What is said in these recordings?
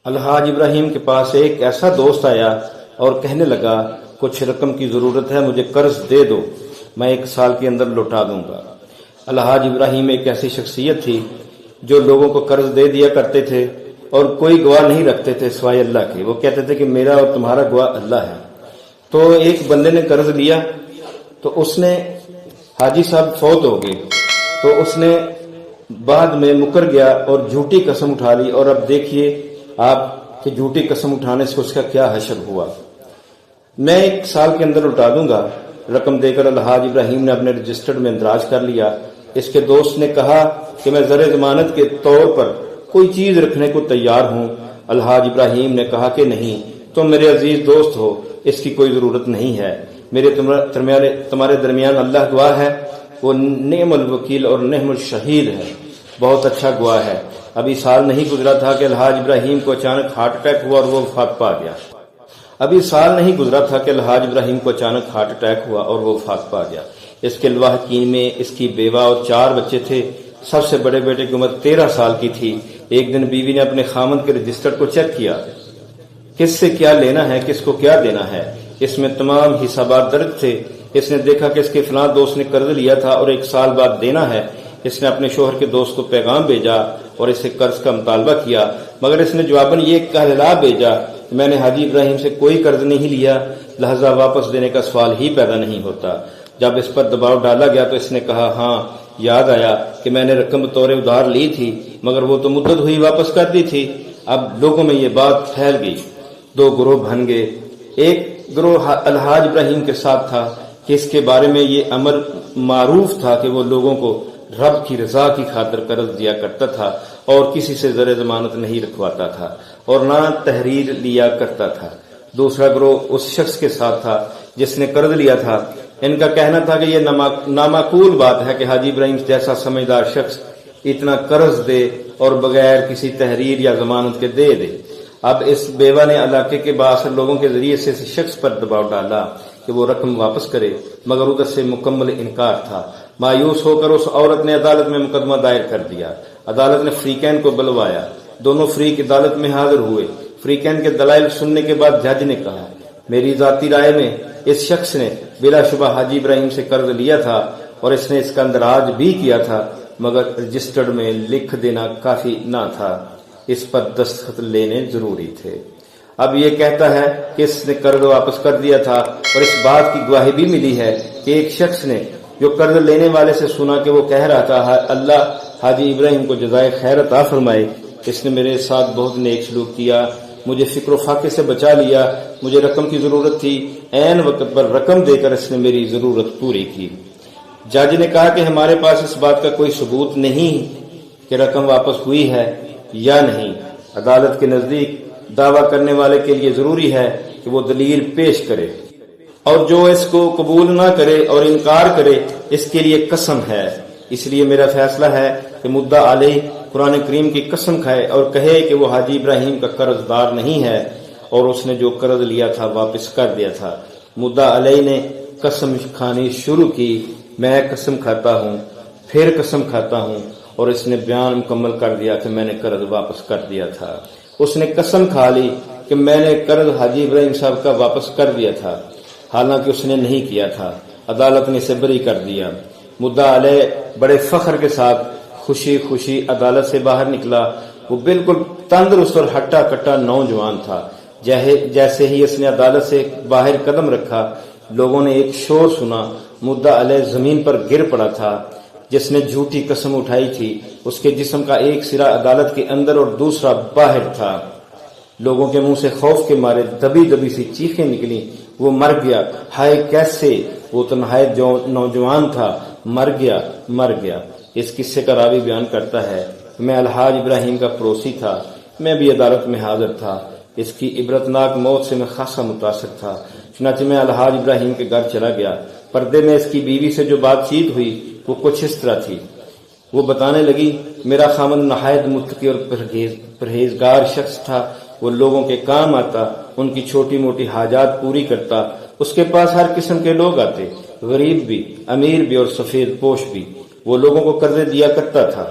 الحاج ابراہیم کے پاس ایک ایسا دوست آیا اور کہنے لگا کچھ رقم کی ضرورت ہے، مجھے قرض دے دو، میں 1 سال کے اندر لوٹا دوں گا۔ الحاج ابراہیم ایک ایسی شخصیت تھی جو لوگوں کو قرض دے دیا کرتے تھے اور کوئی گواہ نہیں رکھتے تھے سوائے اللہ کے۔ وہ کہتے تھے کہ میرا اور تمہارا گواہ اللہ ہے۔ تو ایک بندے نے قرض لیا تو اس نے، حاجی صاحب فوت ہو گئے تو اس نے بعد میں مکر گیا اور جھوٹی قسم اٹھا لی، اور اب دیکھیے آپ کہ جھوٹی قسم اٹھانے سے اس کا کیا حشر ہوا۔ میں 1 سال کے اندر لوٹا دوں گا رقم دے کر الحاج ابراہیم نے اپنے رجسٹرڈ میں اندراج کر لیا۔ اس کے دوست نے کہا کہ میں زر ضمانت کے طور پر کوئی چیز رکھنے کو تیار ہوں۔ الحاج ابراہیم نے کہا کہ نہیں، تم میرے عزیز دوست ہو، اس کی کوئی ضرورت نہیں ہے، میرے تمہارے درمیان اللہ گواہ ہے، وہ نعم الوکیل اور نعم الشہید ہے، بہت اچھا گواہ ہے۔ ابھی سال نہیں گزرا تھا کہ الحاج ابراہیم کو اچانک ہارٹ اٹیک ہوا اور وہ وفات پا گیا۔ اس کے لواحقین میں اس کی بیوہ اور 4 بچے تھے۔ سب سے بڑے بیٹے کی عمر 13 سال کی تھی۔ ایک دن بیوی نے اپنے خامند کے رجسٹر کو چیک کیا، کس سے کیا لینا ہے، کس کو کیا دینا ہے۔ اس میں تمام حسابات درج تھے۔ اس نے دیکھا کہ اس کے فلاں دوست نے قرض لیا تھا اور 1 سال بعد دینا ہے۔ اس نے اپنے شوہر کے دوست کو پیغام بھیجا اور اس سے قرض کا مطالبہ کیا، مگر اس نے جواباً یہ کہلا بھیجا کہ میں نے حاجی ابراہیم سے کوئی قرض نہیں لیا، لہذا واپس دینے کا سوال ہی پیدا نہیں ہوتا۔ جب اس پر دباؤ ڈالا گیا تو اس نے کہا ہاں یاد آیا کہ میں نے رقم بطور ادھار لی تھی، مگر وہ تو مدت ہوئی واپس کر دی تھی۔ اب لوگوں میں یہ بات پھیل گئی، 2 گروہ بن گئے۔ ایک گروہ الحاج ابراہیم کے ساتھ تھا کہ اس کے بارے میں یہ امر معروف تھا کہ وہ لوگوں کو رب کی رضا کی خاطر قرض دیا کرتا تھا اور کسی سے زر ضمانت نہیں رکھواتا تھا اور نہ تحریر لیا کرتا تھا۔ دوسرا گروہ اس شخص کے ساتھ تھا جس نے قرض لیا تھا۔ ان کا کہنا تھا کہ یہ نامعقول بات ہے کہ حاجی ابراہیم جیسا سمجھدار شخص اتنا قرض دے اور بغیر کسی تحریر یا ضمانت کے دے۔ اب اس بیوہ نے علاقے کے بااثر لوگوں کے ذریعے سے اس شخص پر دباؤ ڈالا کہ وہ رقم واپس کرے، مگر ادھر سے مکمل انکار تھا۔ مایوس ہو کر اس عورت نے عدالت میں مقدمہ دائر کر دیا۔ عدالت نے فریقین کو بلوایا، دونوں فریق عدالت میں حاضر ہوئے۔ فریقین کے دلائل سننے کے بعد جج نے کہا میری ذاتی رائے میں اس شخص نے بلا شبہ حاجی ابراہیم سے قرض لیا تھا اور اس نے اس کا اندراج بھی کیا تھا، مگر رجسٹرڈ میں لکھ دینا کافی نہ تھا، اس پر دستخط لینے ضروری تھے۔ اب یہ کہتا ہے کہ اس نے قرض واپس کر دیا تھا، اور اس بات کی گواہی بھی ملی ہے کہ ایک شخص نے جو قرض لینے والے سے سنا کہ وہ کہہ رہا تھا اللہ حاجی ابراہیم کو جزائے خیر عطا فرمائے، اس نے میرے ساتھ بہت نیک سلوک کیا، مجھے فکر و فاقے سے بچا لیا، مجھے رقم کی ضرورت تھی، عین وقت پر رقم دے کر اس نے میری ضرورت پوری کی۔ جج نے کہا کہ ہمارے پاس اس بات کا کوئی ثبوت نہیں کہ رقم واپس ہوئی ہے یا نہیں۔ عدالت کے نزدیک دعویٰ کرنے والے کے لیے ضروری ہے کہ وہ دلیل پیش کرے، اور جو اس کو قبول نہ کرے اور انکار کرے اس کے لیے قسم ہے۔ اس لیے میرا فیصلہ ہے کہ مدعا علیہ قرآن کریم کی قسم کھائے اور کہے کہ وہ حاجی ابراہیم کا قرض دار نہیں ہے اور اس نے جو قرض لیا تھا واپس کر دیا تھا۔ مدعا علیہ نے قسم کھانی شروع کی، میں قسم کھاتا ہوں، پھر قسم کھاتا ہوں، اور اس نے بیان مکمل کر دیا کہ میں نے قرض واپس کر دیا تھا۔ اس نے قسم کھا لی کہ میں نے قرض حاجی ابراہیم صاحب کا واپس کر دیا تھا، حالانکہ اس نے نہیں کیا تھا۔ عدالت نے اسے بری کر دیا۔ مدعا علیہ بڑے فخر کے ساتھ خوشی خوشی عدالت سے باہر نکلا۔ وہ بالکل تندرست اور ہٹا کٹا نوجوان تھا۔ جیسے ہی اس نے عدالت سے باہر قدم رکھا، لوگوں نے ایک شور سنا۔ مدعا علیہ زمین پر گر پڑا تھا۔ جس نے جھوٹی قسم اٹھائی تھی اس کے جسم کا ایک سرا عدالت کے اندر اور دوسرا باہر تھا۔ لوگوں کے منہ سے خوف کے مارے دبی دبی سی چیخیں نکلی، وہ مر گیا، ہائے کیسے، وہ تو نہایت نوجوان تھا، مر گیا۔ اس قصے کا راوی بیان کرتا ہے میں الحاج ابراہیم کا پڑوسی تھا، میں بھی عدالت میں حاضر تھا۔ اس کی عبرتناک موت سے میں خاصا متاثر تھا، چنانچہ میں الحاج ابراہیم کے گھر چلا گیا۔ پردے میں اس کی بیوی سے جو بات چیت ہوئی وہ کچھ اس طرح تھی۔ وہ بتانے لگی میرا خامند نہایت متقی اور پرہیزگار شخص تھا، وہ لوگوں کے کام آتا، ان کی چھوٹی موٹی حاجات پوری کرتا، اس کے پاس ہر قسم کے لوگ آتے، غریب بھی، امیر بھی اور سفید پوش بھی، وہ لوگوں کو قرضے دیا کرتا تھا۔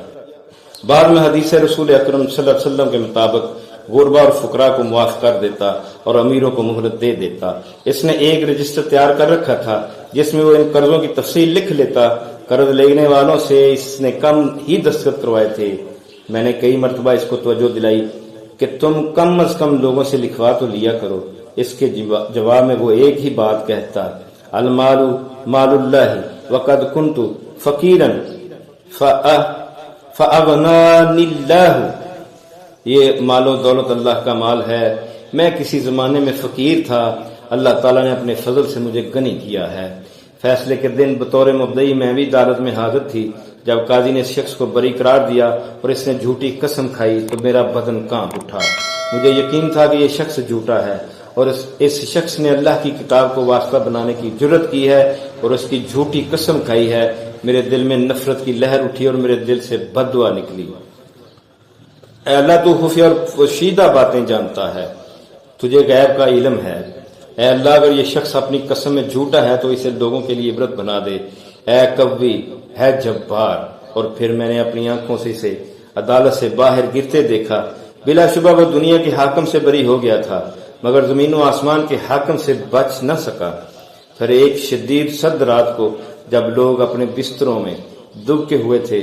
بعد میں حدیث رسول اکرم صلی اللہ علیہ وسلم کے مطابق غربا اور فقراء کو معاف کر دیتا اور امیروں کو مہلت دے دیتا۔ اس نے ایک رجسٹر تیار کر رکھا تھا جس میں وہ ان قرضوں کی تفصیل لکھ لیتا۔ قرض لینے والوں سے اس نے کم ہی دستخط کروائے تھے۔ میں نے کئی مرتبہ اس کو توجہ دلائی کہ تم کم از کم لوگوں سے لکھوا تو لیا کرو۔ اس کے جواب میں وہ ایک ہی بات کہتا، المال مال اللہ وقد کنت فقیرا فاغنانی اللہ، یہ مال و دولت اللہ کا مال ہے، میں کسی زمانے میں فقیر تھا، اللہ تعالیٰ نے اپنے فضل سے مجھے غنی کیا ہے۔ فیصلے کے دن بطور مدعی میں بھی عدالت میں حاضر تھی۔ جب قاضی نے اس شخص کو بری قرار دیا اور اس نے جھوٹی قسم کھائی تو میرا بدن کانپ اٹھا۔ مجھے یقین تھا کہ یہ شخص جھوٹا ہے اور اس شخص نے اللہ کی کتاب کو واسطہ بنانے کی جرت کی ہے اور اس کی جھوٹی قسم کھائی ہے۔ میرے دل میں نفرت کی لہر اٹھی اور میرے دل سے بد دعا نکلی۔ اے اللہ، تو خفیہ اور پوشیدہ باتیں جانتا ہے، تجھے غیب کا علم ہے۔ اے اللہ، اگر یہ شخص اپنی قسم میں جھوٹا ہے تو اسے لوگوں کے لیے عبرت بنا دے۔ اے قوی، ہے جبار۔ اور پھر میں نے اپنی آنکھوں سے اسے عدالت سے باہر گرتے دیکھا۔ بلا شبہ وہ دنیا کے حاکم سے بری ہو گیا تھا مگر زمین و آسمان کے حاکم سے بچ نہ سکا۔ پھر ایک شدید سرد رات کو جب لوگ اپنے بستروں میں دبکے ہوئے تھے،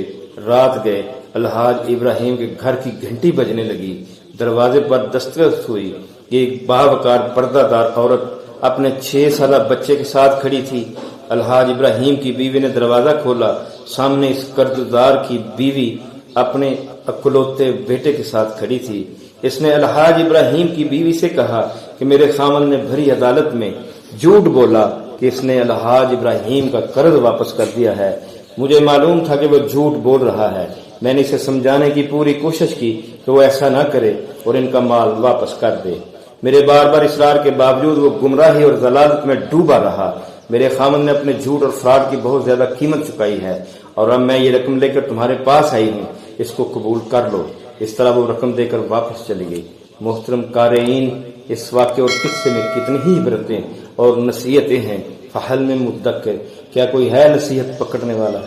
رات گئے، الحاج ابراہیم کے گھر کی گھنٹی بجنے لگی۔ دروازے پر دستک ہوئی۔ ایک باوقار پردہ دار عورت اپنے 6 سالہ بچے کے ساتھ کھڑی تھی۔ الحاج ابراہیم کی بیوی نے دروازہ کھولا۔ سامنے اس قرضدار کی بیوی اپنے اکلوتے بیٹے کے ساتھ کھڑی تھی۔ اس نے الحاج ابراہیم کی بیوی سے کہا کہ میرے خاوند نے بھری عدالت میں جھوٹ بولا کہ اس نے الحاج ابراہیم کا قرض واپس کر دیا ہے۔ مجھے معلوم تھا کہ وہ جھوٹ بول رہا ہے۔ میں نے اسے سمجھانے کی پوری کوشش کی کہ وہ ایسا نہ کرے اور ان کا مال واپس کر دے۔ میرے بار بار اصرار کے باوجود وہ گمراہی اور ضلالت میں ڈوبا رہا۔ میرے خاوند نے اپنے جھوٹ اور فراڈ کی بہت زیادہ قیمت چکائی ہے اور اب میں یہ رقم لے کر تمہارے پاس آئی ہوں، اس کو قبول کر لو۔ اس طرح وہ رقم دے کر واپس چلی گئی۔ محترم قارئین، اس واقعے اور قصے میں کتنی ہی عبرتیں اور نصیحتیں ہیں۔ فحل میں مدکر، کیا کوئی ہے نصیحت پکڑنے والا؟